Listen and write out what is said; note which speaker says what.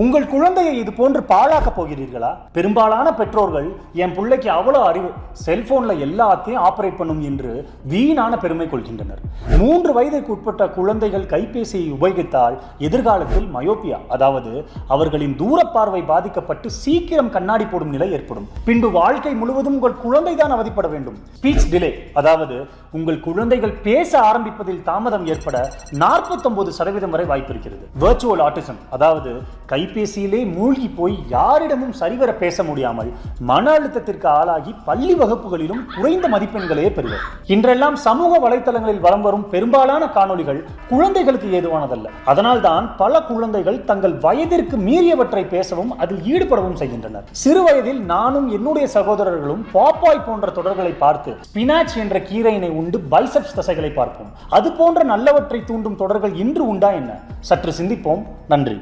Speaker 1: உங்கள் குழந்தையை இது போன்று பாழாக்க போகிறீர்களா? பெரும்பாலான பெற்றோர்கள் என் பிள்ளைக்கு அவ்வளவு அறிவு, செல்போன்ல எல்லாத்தையும் ஆபரேட் பண்ணும் என்று வீணான பெருமை கொள்கின்றனர். 3 வயதுக்கு உட்பட்ட குழந்தைகள் கைபேசியை உபயோகித்தால் எதிர்காலத்தில் மயோபியா, அதாவது அவர்களின் தூரப்பார்வை பாதிக்கப்பட்டு சீக்கிரம் கண்ணாடி போடும் நிலை ஏற்படும். பின்பு வாழ்க்கை முழுவதும் உங்கள் குழந்தை தான் அவதிப்பட வேண்டும். ஸ்பீச் டிலே, அதாவது உங்கள் குழந்தைகள் பேச ஆரம்பிப்பதில் தாமதம் ஏற்பட 49% வரை வாய்ப்பு இருக்கிறது. வெர்ச்சுவல் ஆட்டிசம், அதாவது கைபேசியிலே மூழ்கி போய் யாரிடமும் சரிவர பேச முடியாமல் மன அழுத்தத்திற்கு ஆளாகி பள்ளி வகுப்புகளிலும் குறைந்த மதிப்பெண்களே பெறுவர். இன்றெல்லாம் சமூக வலைத்தளங்களில் வலம் வரும் பெரும்பாலான காணொளிகள் குழந்தைகளுக்கு ஏதுவானதல்ல. அதனால்தான் பல குழந்தைகள் தங்கள் வயதிற்கு மீறியவற்றை பேசவும் அதில் ஈடுபடவும் செய்கின்றனர். சிறு வயதில் நானும் என்னுடைய சகோதரர்களும் பாப்பாய் போன்ற தொடர்களை பார்த்து ஸ்பினாச் என்ற கீரையினை உண்டு பைசப்ஸ் தசைகளை பார்ப்போம். அது போன்ற நல்லவற்றை தூண்டும் தொடர்கள் இன்று உண்டா என்ன? சற்று சிந்திப்போம். நன்றி.